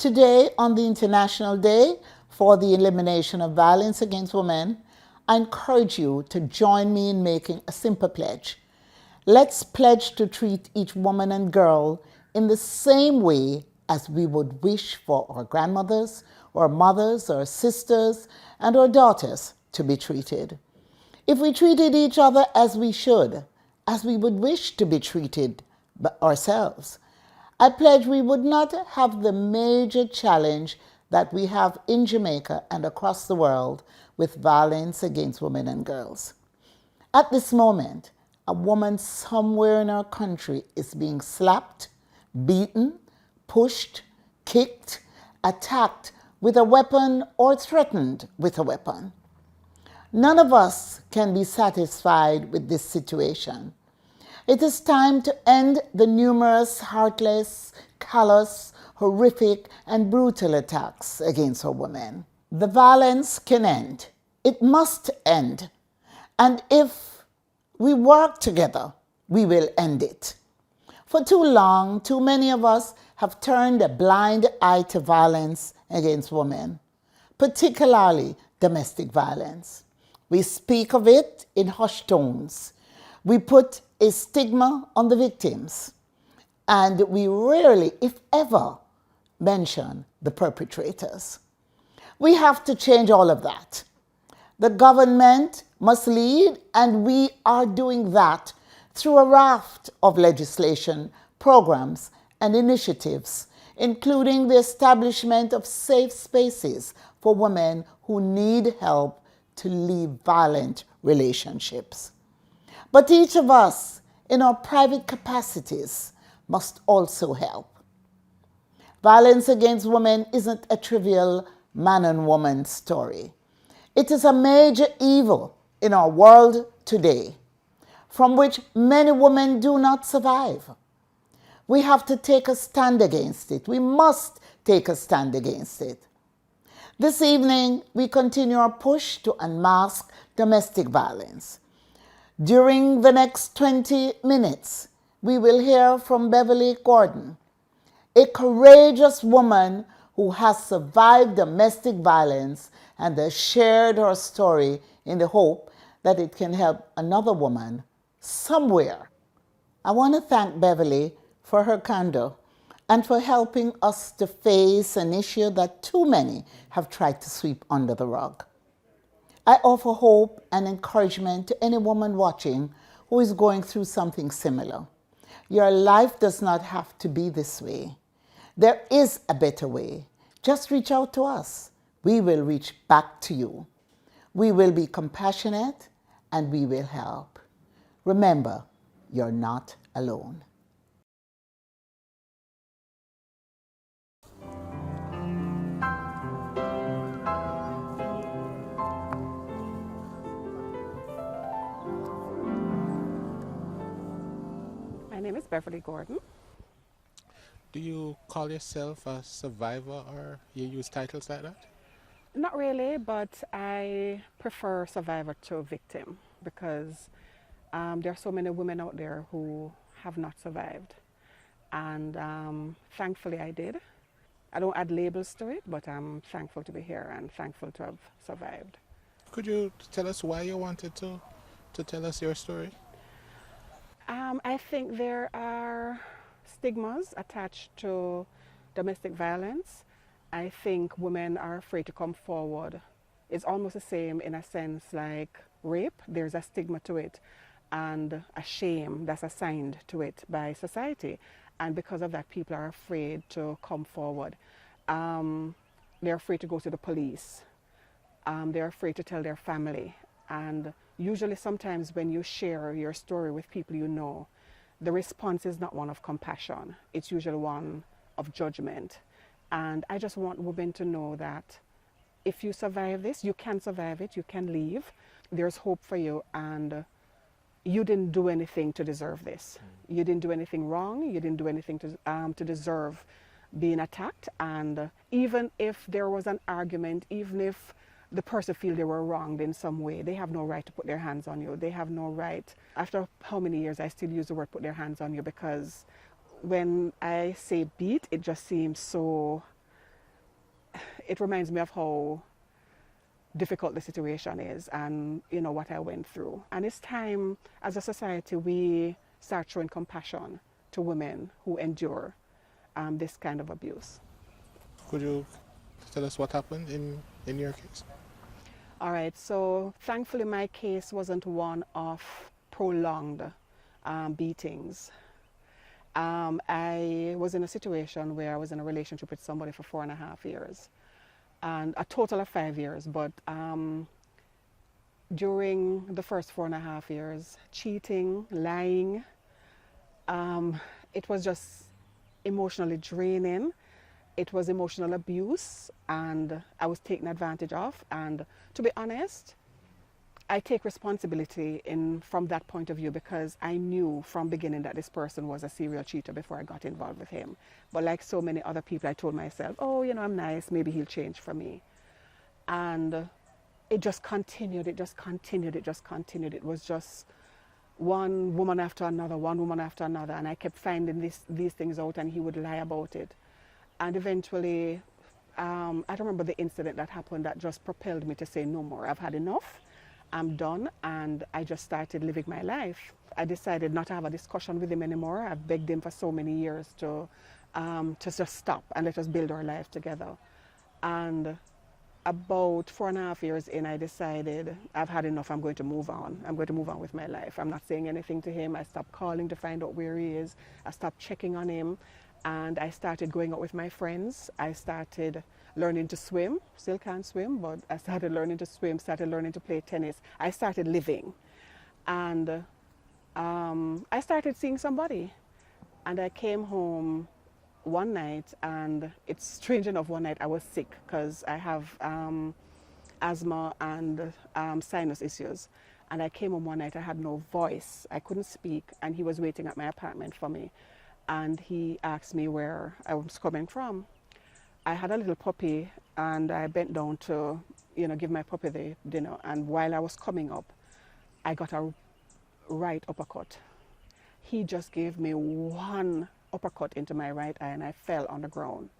Today, on the International Day for the Elimination of Violence Against Women, I encourage you to join me in making a simple pledge. Let's pledge to treat each woman and girl in the same way as we would wish for our grandmothers, our mothers, our sisters, and our daughters to be treated. If we treated each other as we should, as we would wish to be treated by ourselves, I pledge we would not have the major challenge that we have in Jamaica and across the world with violence against women and girls. At this moment, a woman somewhere in our country is being slapped, beaten, pushed, kicked, attacked with a weapon or threatened with a weapon. None of us can be satisfied with this situation. It is time to end the numerous heartless, callous, horrific, and brutal attacks against our women. The violence can end. It must end. And if we work together, we will end it. For too long, too many of us have turned a blind eye to violence against women, particularly domestic violence. We speak of it in hushed tones. We put a stigma on the victims, and we rarely, if ever, mention the perpetrators. We have to change all of that. The government must lead, and we are doing that through a raft of legislation, programs, and initiatives, including the establishment of safe spaces for women who need help to leave violent relationships. But each of us, in our private capacities, must also help. Violence against women isn't a trivial man and woman story. It is a major evil in our world today, from which many women do not survive. We have to take a stand against it. We must take a stand against it. This evening, we continue our push to unmask domestic violence. During the next 20 minutes, we will hear from Beverly Gordon, a courageous woman who has survived domestic violence and has shared her story in the hope that it can help another woman somewhere. I want to thank Beverly for her candor and for helping us to face an issue that too many have tried to sweep under the rug. I offer hope and encouragement to any woman watching who is going through something similar. Your life does not have to be this way. There is a better way. Just reach out to us. We will reach back to you. We will be compassionate and we will help. Remember, you're not alone. My name is Beverly Gordon. Do you call yourself a survivor or you use titles like that? Not really, but I prefer survivor to victim because there are so many women out there who have not survived. And thankfully I did. I don't add labels to it, but I'm thankful to be here and thankful to have survived. Could you tell us why you wanted to tell us your story? I think there are stigmas attached to domestic violence. I think women are afraid to come forward. It's almost the same in a sense like rape. There's a stigma to it and a shame that's assigned to it by society. And because of that, people are afraid to come forward. They're afraid to go to the police. They're afraid to tell their family. And usually sometimes when you share your story with people you know, the response is not one of compassion. It's usually one of judgment. And I just want women to know that if you survive this, you can survive it, you can leave. There's hope for you, and you didn't do anything to deserve this. You didn't do anything wrong, you didn't do anything to deserve being attacked. And even if there was an argument, even if the person feels they were wronged in some way, they have no right to put their hands on you. They have no right. After how many years, I still use the word put their hands on you, because when I say beat, it just seems so it reminds me of how difficult the situation is and, you know, what I went through. And it's time as a society we start showing compassion to women who endure this kind of abuse. Could you tell us what happened in your case? All right, so thankfully my case wasn't one of prolonged beatings. I was in a situation where I was in a relationship with somebody for 4.5 years, and a total of 5 years, but during the first 4.5 years, cheating, lying, it was just emotionally draining. It was emotional abuse, and I was taken advantage of. And to be honest, I take responsibility from that point of view, because I knew from beginning that this person was a serial cheater before I got involved with him. But like so many other people, I told myself, oh, you know, I'm nice, maybe he'll change for me. And it just continued, it just continued, it just continued. It was just one woman after another, one woman after another, and I kept finding these things out, and he would lie about it. And eventually, I remember the incident that happened that just propelled me to say, no more, I've had enough, I'm done, and I just started living my life. I decided not to have a discussion with him anymore. I've begged him for so many years to just stop and let us build our life together. And about 4.5 years in, I decided I've had enough, I'm going to move on. I'm going to move on with my life. I'm not saying anything to him. I stopped calling to find out where he is. I stopped checking on him. And I started going out with my friends. I started learning to swim. Still can't swim, but I started learning to swim, started learning to play tennis. I started living. And I started seeing somebody. And I came home one night, and it's strange enough, one night I was sick because I have asthma and sinus issues. And I came home one night, I had no voice. I couldn't speak, and he was waiting at my apartment for me. And he asked me where I was coming from. I had a little puppy, and I bent down to, you know, give my puppy the dinner. And while I was coming up, I got a right uppercut. He just gave me one uppercut into my right eye, and I fell on the ground.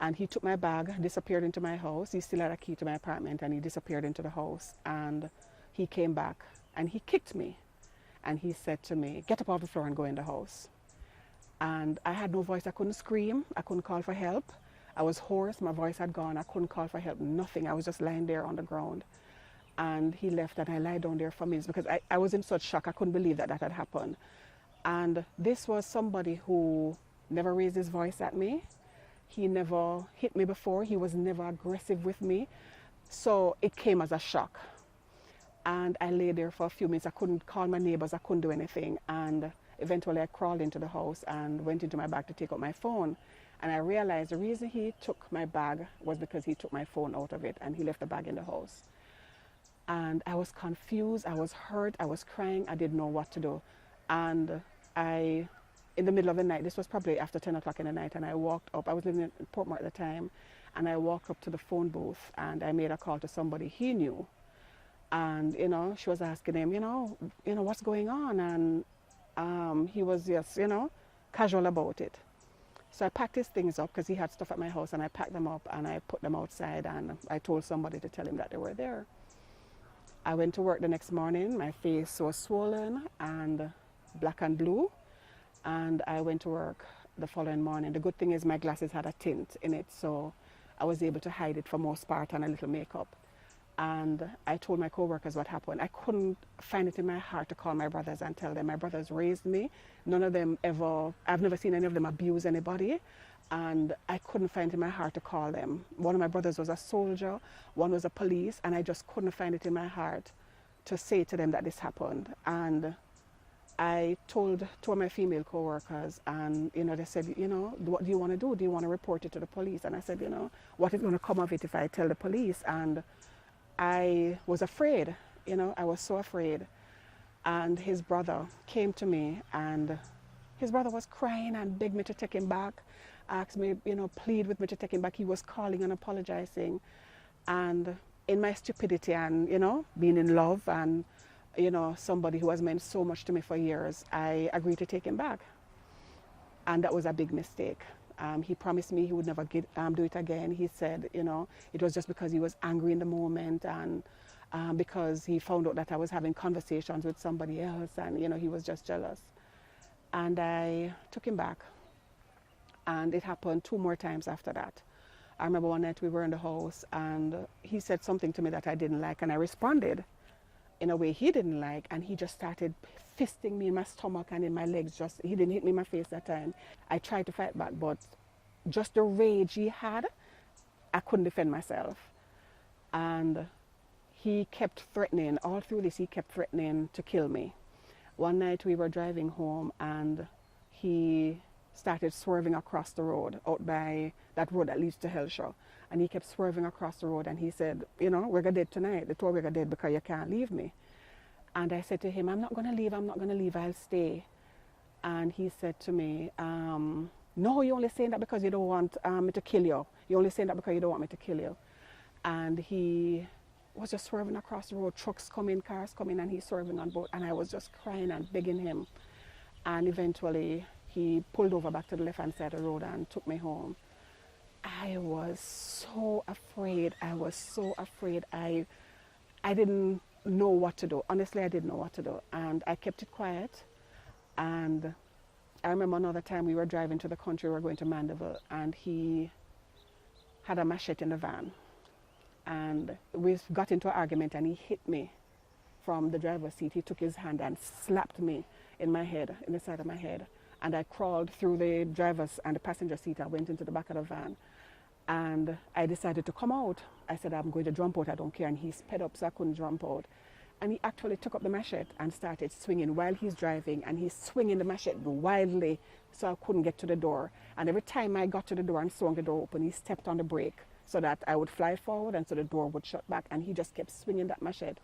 And he took my bag, disappeared into my house. He still had a key to my apartment, and he disappeared into the house. And he came back, and he kicked me. And he said to me, get up off the floor and go in the house. And I had no voice. I couldn't scream. I couldn't call for help. I was hoarse. My voice had gone. I couldn't call for help. Nothing. I was just lying there on the ground. And he left, and I lied down there for minutes because I was in such shock. I couldn't believe that had happened. And this was somebody who never raised his voice at me. He never hit me before. He was never aggressive with me. So it came as a shock. And I lay there for a few minutes. I couldn't call my neighbors. I couldn't do anything. And eventually I crawled into the house and went into my bag to take out my phone. And I realized the reason he took my bag was because he took my phone out of it, and he left the bag in the house. And I was confused, I was hurt, I was crying, I didn't know what to do. And in the middle of the night, this was probably after 10 o'clock in the night, and I walked up, I was living in Portmore at the time, and I walked up to the phone booth, and I made a call to somebody he knew. And, you know, she was asking him, you know, what's going on? And he was just, you know, casual about it. So I packed his things up because he had stuff at my house, and I packed them up and I put them outside, and I told somebody to tell him that they were there. I went to work the next morning. My face was swollen and black and blue, and I went to work the following morning. The good thing is my glasses had a tint in it, so I was able to hide it for most part and a little makeup. And I told my co-workers what happened. I couldn't find it in my heart to call my brothers and tell them. My brothers raised me. None of them ever, I've never seen any of them abuse anybody. And I couldn't find it in my heart to call them. One of my brothers was a soldier, one was a police, and I just couldn't find it in my heart to say to them that this happened. And I told two of my female co-workers, and, you know, they said, you know, what do you want to do? Do you want to report it to the police? And I said, you know, what is going to come of it if I tell the police? And I was afraid, you know, I was so afraid. And his brother came to me, and his brother was crying and begged me to take him back, asked me, you know, plead with me to take him back. He was calling and apologizing. And in my stupidity and, you know, being in love and, you know, somebody who has meant so much to me for years, I agreed to take him back. And that was a big mistake. He promised me he would never do it again. He said, you know, it was just because he was angry in the moment, and because he found out that I was having conversations with somebody else, and, you know, he was just jealous. And I took him back, and it happened 2 more times after that. I remember one night we were in the house, and he said something to me that I didn't like, and I responded in a way he didn't like, and he just started fisting me in my stomach and in my legs. Just, he didn't hit me in my face that time. I tried to fight back, but just the rage he had, I couldn't defend myself. And he kept threatening, all through this, he kept threatening to kill me. One night we were driving home, and he started swerving across the road, out by that road that leads to Hellshaw. And he kept swerving across the road, and he said, you know, we're going to dead tonight. The two we're going to dead because you can't leave me. And I said to him, I'm not going to leave, I'm not going to leave, I'll stay. And he said to me, no, you're only saying that because you don't want me to kill you. You're only saying that because you don't want me to kill you. And he was just swerving across the road, trucks coming, cars coming, and he's swerving on both. And I was just crying and begging him. And eventually he pulled over back to the left-hand side of the road and took me home. I was so afraid. I was so afraid. I didn't know what to do. Honestly, I didn't know what to do. And I kept it quiet. And I remember another time we were driving to the country, we were going to Mandeville, and he had a machete in the van. And we got into an argument, and he hit me from the driver's seat. He took his hand and slapped me in my head, in the side of my head. And I crawled through the driver's and the passenger seat. I went into the back of the van, and I decided to come out. I said, I'm going to jump out, I don't care. And he sped up so I couldn't jump out. And he actually took up the machete and started swinging while he's driving, and he's swinging the machete wildly so I couldn't get to the door. And every time I got to the door and swung the door open, he stepped on the brake so that I would fly forward and so the door would shut back. And he just kept swinging that machete.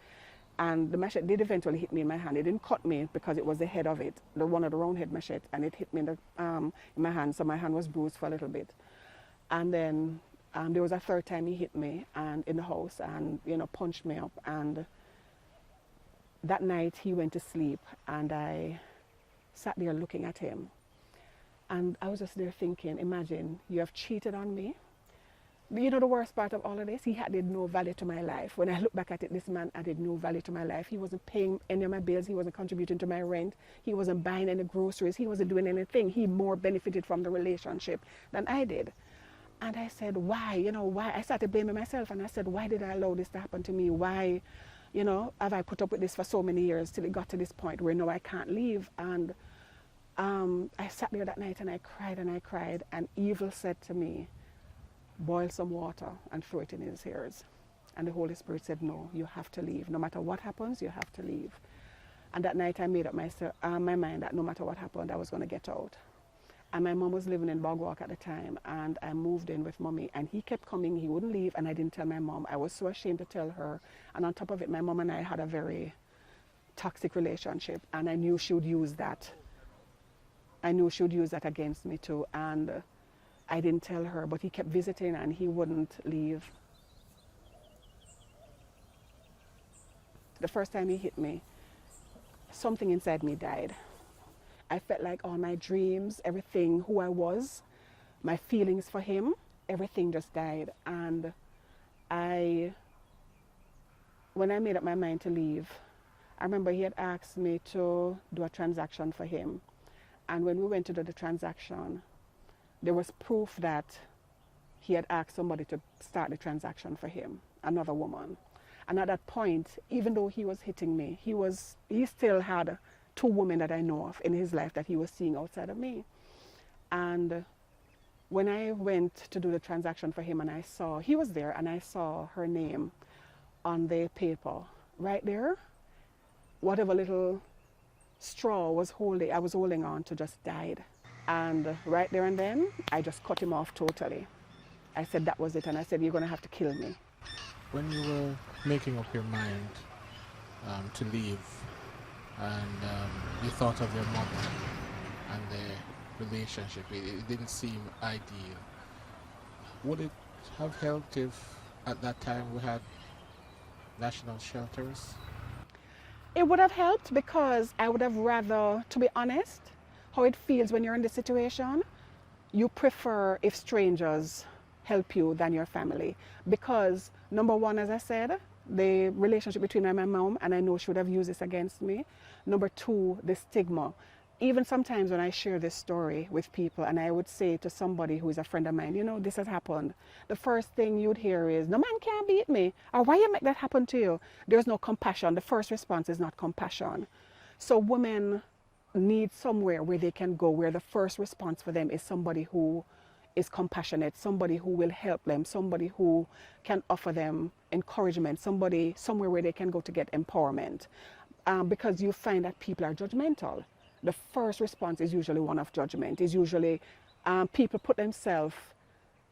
And the machete did eventually hit me in my hand. It didn't cut me because it was the head of it, the one of the round head machete, and it hit me in my hand, so my hand was bruised for a little bit. And then there was a third time he hit me and in the house, and, you know, punched me up. And that night he went to sleep, and I sat there looking at him. And I was just there thinking, imagine, you have cheated on me. You know the worst part of all of this? He added no value to my life. When I look back at it, this man added no value to my life. He wasn't paying any of my bills. He wasn't contributing to my rent. He wasn't buying any groceries. He wasn't doing anything. He more benefited from the relationship than I did. And I said, why? You know, why? I started blaming myself, and I said, why did I allow this to happen to me? Why, you know, have I put up with this for so many years till it got to this point where now I can't leave? And I sat there that night, and I cried, and evil said to me, boil some water and throw it in his ears. And the Holy Spirit said, no, you have to leave. No matter what happens, you have to leave. And that night I made up my mind that no matter what happened, I was going to get out. And my mom was living in Bogwalk at the time, and I moved in with mommy, and he kept coming, he wouldn't leave, and I didn't tell my mom. I was so ashamed to tell her. And on top of it, my mom and I had a very toxic relationship, and I knew she would use that. I knew she would use that against me too. And I didn't tell her, but he kept visiting and he wouldn't leave. The first time he hit me, something inside me died. I felt like all my dreams, everything, who I was, my feelings for him, everything just died. And when I made up my mind to leave, I remember he had asked me to do a transaction for him. And when we went to do the transaction, there was proof that he had asked somebody to start the transaction for him, another woman. And at that point, even though he was hitting me, he still had 2 women that I know of in his life that he was seeing outside of me. And when I went to do the transaction for him, and I saw, he was there, and I saw her name on the paper right there, whatever little straw I was holding on to just died. And right there and then, I just cut him off totally. I said that was it, and I said, you're going to have to kill me. When you were making up your mind to leave, and you thought of your mother and the relationship, it didn't seem ideal. Would it have helped if at that time we had national shelters? It would have helped, because I would have rather, to be honest, how it feels when you're in this situation, you prefer if strangers help you than your family. Because number one, as I said, the relationship between me and my mom, and I know she would have used this against me. Number two, the stigma. Even sometimes when I share this story with people and I would say to somebody who is a friend of mine, you know, this has happened, the first thing you'd hear is, no man can't beat me, or why you make that happen to you? There's no compassion. The first response is not compassion. So women need somewhere where they can go, where the first response for them is somebody who is compassionate, somebody who will help them, somebody who can offer them encouragement, somebody somewhere where they can go to get empowerment. Because you find that people are judgmental. The first response is usually one of judgment. Is usually people put themselves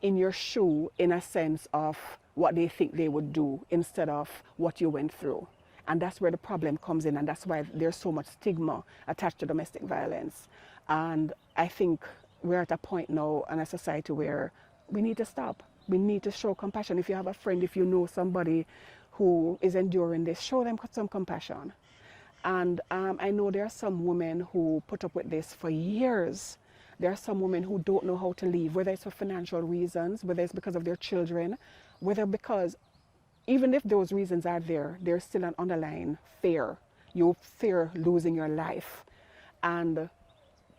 in your shoe in a sense of what they think they would do instead of what you went through. And that's where the problem comes in, and that's why there's so much stigma attached to domestic violence. And I think we're at a point now in a society where we need to stop. We need to show compassion. If you have a friend, if you know somebody who is enduring this, show them some compassion. And I know there are some women who put up with this for years. There are some women who don't know how to leave, whether it's for financial reasons, whether it's because of their children, whether because even if those reasons are there, there's still an underlying fear. You fear losing your life. And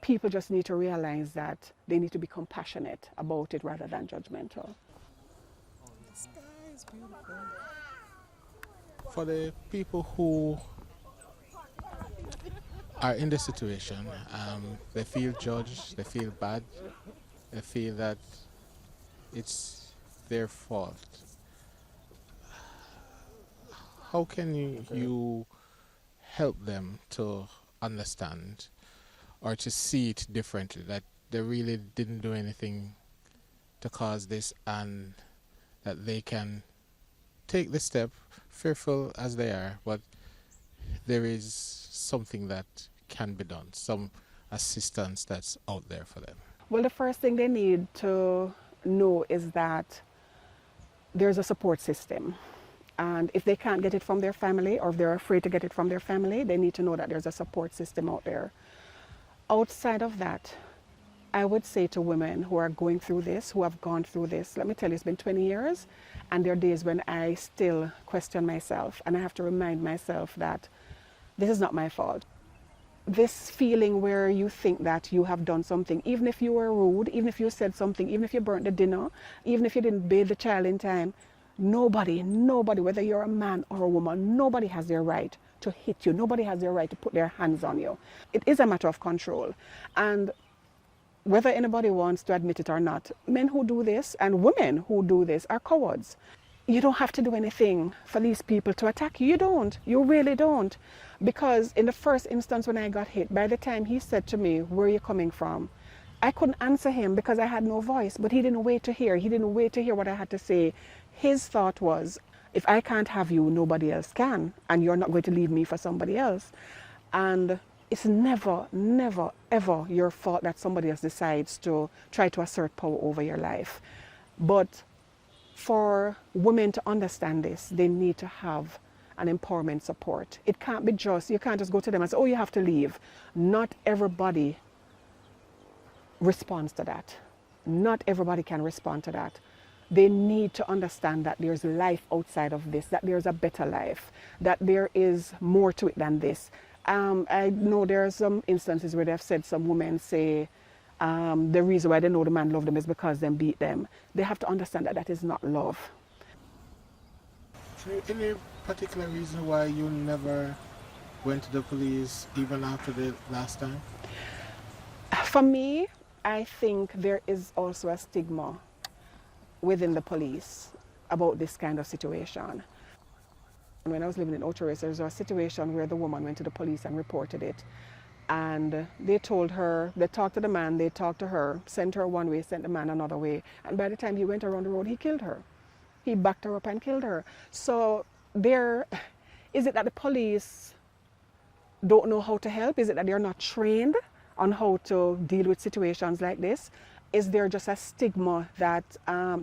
people just need to realize that they need to be compassionate about it rather than judgmental. The sky is beautiful. For the people who are in this situation, they feel judged, they feel bad, they feel that it's their fault. How can you help them to understand or to see it differently, that they really didn't do anything to cause this and that they can take the step, fearful as they are, but there is something that can be done, some assistance that's out there for them? Well, the first thing they need to know is that there's a support system. And if they can't get it from their family, or if they're afraid to get it from their family, they need to know that there's a support system out there. Outside of that, I would say to women who are going through this, who have gone through this, let me tell you, it's been 20 years, and there are days when I still question myself, and I have to remind myself that this is not my fault. This feeling where you think that you have done something, even if you were rude, even if you said something, even if you burnt the dinner, even if you didn't bathe the child in time, nobody, whether you're a man or a woman, nobody has their right to hit you. Nobody has their right to put their hands on you. It is a matter of control. And whether anybody wants to admit it or not, men who do this and women who do this are cowards. You don't have to do anything for these people to attack you. You don't. You really don't. Because in the first instance when I got hit, by the time he said to me, "Where are you coming from?" I couldn't answer him because I had no voice, but he didn't wait to hear. He didn't wait to hear what I had to say. His thought was, if I can't have you, nobody else can, and you're not going to leave me for somebody else. And it's never, never, ever your fault that somebody else decides to try to assert power over your life. But for women to understand this, they need to have an empowerment support. It can't be just, you can't just go to them and say, oh, you have to leave. Not everybody responds to that. Not everybody can respond to that. They need to understand that there's life outside of this, that there's a better life, that there is more to it than this. I know there are some instances where they've said some women say the reason why they know the man loved them is because they beat them. They have to understand that that is not love. Any particular reason why you never went to the police even after the last time? For me, I think there is also a stigma within the police about this kind of situation. When I was living in Ocho-Rios, there was a situation where the woman went to the police and reported it. And they told her, they talked to the man, they talked to her, sent her one way, sent the man another way. And by the time he went around the road, he killed her. He backed her up and killed her. So is it that the police don't know how to help? Is it that they're not trained on how to deal with situations like this? Is there just a stigma that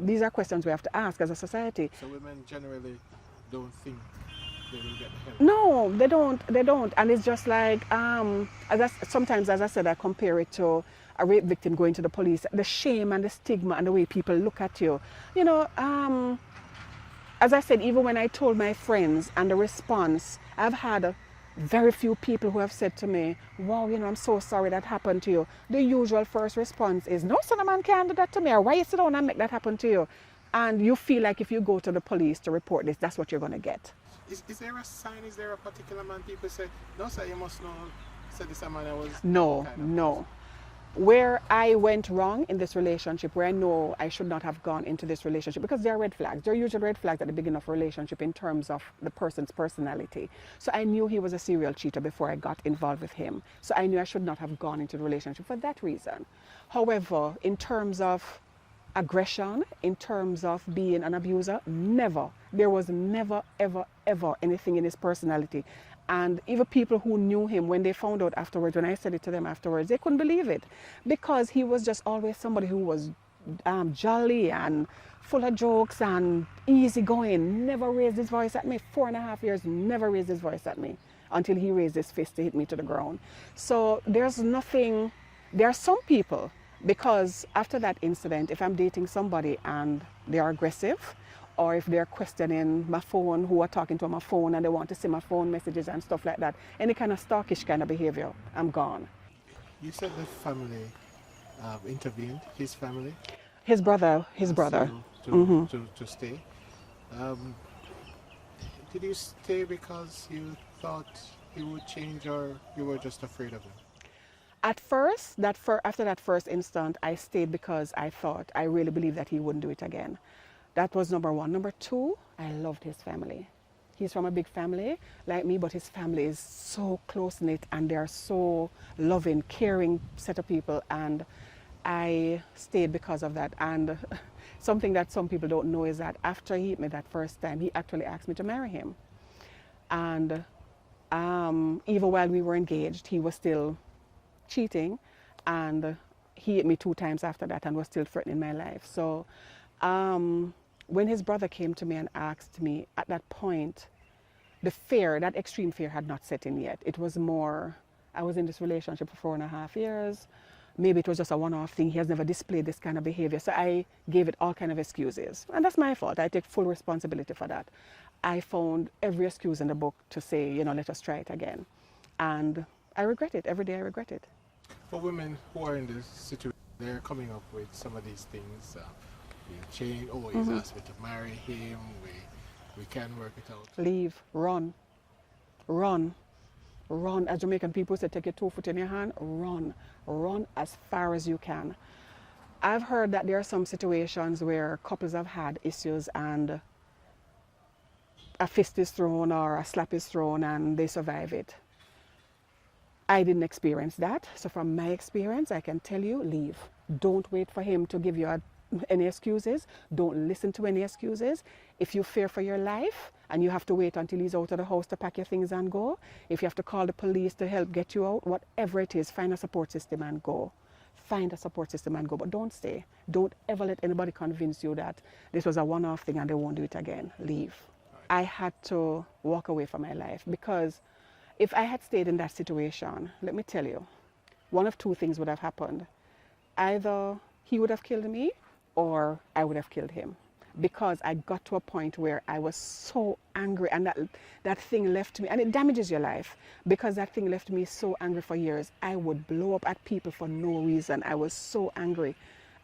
these are questions we have to ask as a society? So women generally don't think they will get help? No, they don't. And it's just like, sometimes, as I said, I compare it to a rape victim going to the police, the shame and the stigma and the way people look at you. You know, as I said, even when I told my friends and the response, I've had very few people who have said to me, wow, you know, I'm so sorry that happened to you. The usual first response is, no, son of man can't do that to me, or why you sit down and make that happen to you? And you feel like if you go to the police to report this, that's what you're going to get. Is there a sign, is there a particular man people say, no sir, you must know, said this man I was... No, kind of no. Where I went wrong in this relationship, where I know I should not have gone into this relationship, because there are red flags. There are usually red flags at the beginning of a relationship in terms of the person's personality. So I knew he was a serial cheater before I got involved with him. So I knew I should not have gone into the relationship for that reason. However, in terms of aggression, in terms of being an abuser, never. There was never, ever, ever anything in his personality. And even people who knew him, when they found out afterwards, when I said it to them afterwards, they couldn't believe it. Because he was just always somebody who was jolly and full of jokes and easygoing, never raised his voice at me. 4.5 years, never raised his voice at me until he raised his fist to hit me to the ground. So there's nothing, there are some people, because after that incident, if I'm dating somebody and they are aggressive, or if they're questioning my phone, who are talking to my phone and they want to see my phone messages and stuff like that, any kind of stalkish kind of behavior, I'm gone. You said the family intervened, his family? His brother. To stay. Did you stay because you thought he would change, or you were just afraid of him? At first, after that first instant, I stayed because I thought, I really believed that he wouldn't do it again. That was number one. Number two, I loved his family. He's from a big family like me, but his family is so close-knit and they're so loving, caring set of people, and I stayed because of that. And something that some people don't know is that after he hit me that first time, he actually asked me to marry him. And even while we were engaged, he was still cheating, and he hit me 2 times after that and was still threatening my life. So when his brother came to me and asked me, at that point, the fear, that extreme fear had not set in yet. It was more, I was in this relationship for 4.5 years. Maybe it was just a one-off thing. He has never displayed this kind of behavior. So I gave it all kind of excuses. And that's my fault. I take full responsibility for that. I found every excuse in the book to say, you know, let us try it again. And I regret it. Every day I regret it. For women who are in this situation, they're coming up with some of these things. We change, oh, he's asked me to marry him, we can work it out. Leave, run, run, run. As Jamaican people say, take your 2 foot in your hand, run, run as far as you can. I've heard that there are some situations where couples have had issues and a fist is thrown or a slap is thrown and they survive it. I didn't experience that. So from my experience, I can tell you, leave. Don't wait for him to give you any excuses. Don't listen to any excuses. If you fear for your life and you have to wait until he's out of the house to pack your things and go, if you have to call the police to help get you out, whatever it is, find a support system and go. Find a support system and go, but don't stay. Don't ever let anybody convince you that this was a one-off thing and they won't do it again. Leave. I had to walk away from my life, because if I had stayed in that situation, let me tell you, one of 2 things would have happened. Either he would have killed me or I would have killed him, because I got to a point where I was so angry, and that thing left me, and it damages your life, because that thing left me so angry for years. I would blow up at people for no reason. I was so angry.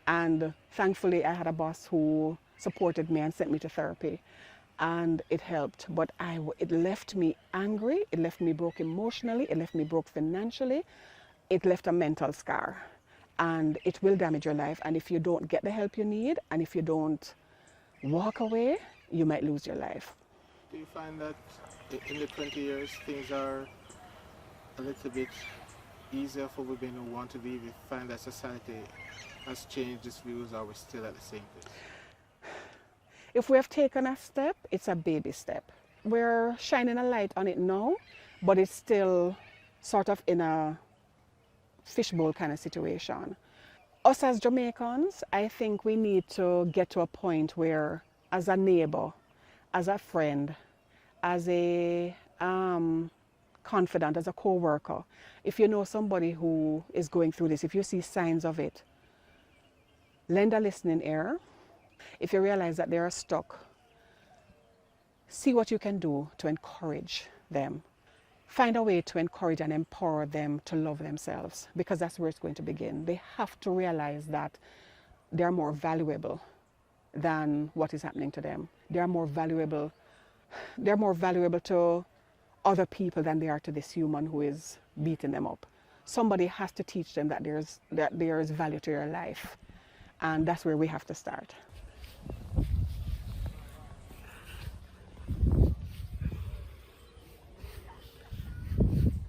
And thankfully I had a boss who supported me and sent me to therapy, and it helped. But it left me angry, it left me broke emotionally, it left me broke financially, it left a mental scar. And it will damage your life. And if you don't get the help you need, and if you don't walk away, you might lose your life. Do you find that in the 20 years things are a little bit easier for women who want to leave? You find that society has changed its views, or we're still at the same place? If we have taken a step, it's a baby step. We're shining a light on it now, but it's still sort of in a fishbowl kind of situation. Us as Jamaicans, I think we need to get to a point where, as a neighbor, as a friend, as a confidant, as a co-worker, if you know somebody who is going through this, if you see signs of it, lend a listening ear. If you realize that they are stuck, see what you can do to encourage them. Find a way to encourage and empower them to love themselves, because that's where it's going to begin. They have to realize that they're more valuable than what is happening to them. They're more valuable to other people than they are to this human who is beating them up. Somebody has to teach them that there is value to your life. And that's where we have to start.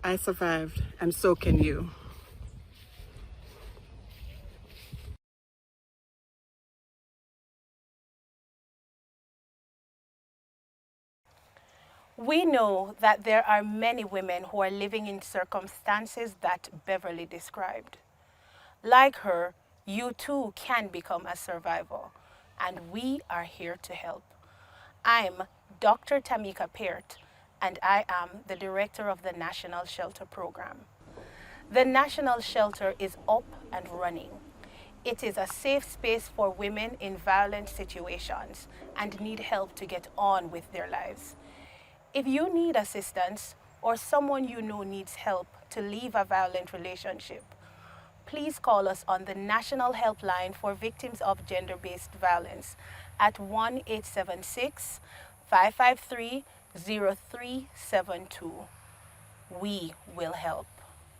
I survived, and so can you. We know that there are many women who are living in circumstances that Beverly described. Like her, you too can become a survivor, and we are here to help. I'm Dr. Tamika Peart, and I am the director of the National Shelter Program. The National Shelter is up and running. It is a safe space for women in violent situations and need help to get on with their lives. If you need assistance or someone you know needs help to leave a violent relationship, please call us on the National Helpline for Victims of Gender-Based Violence at 1-876-553-0372. We will help.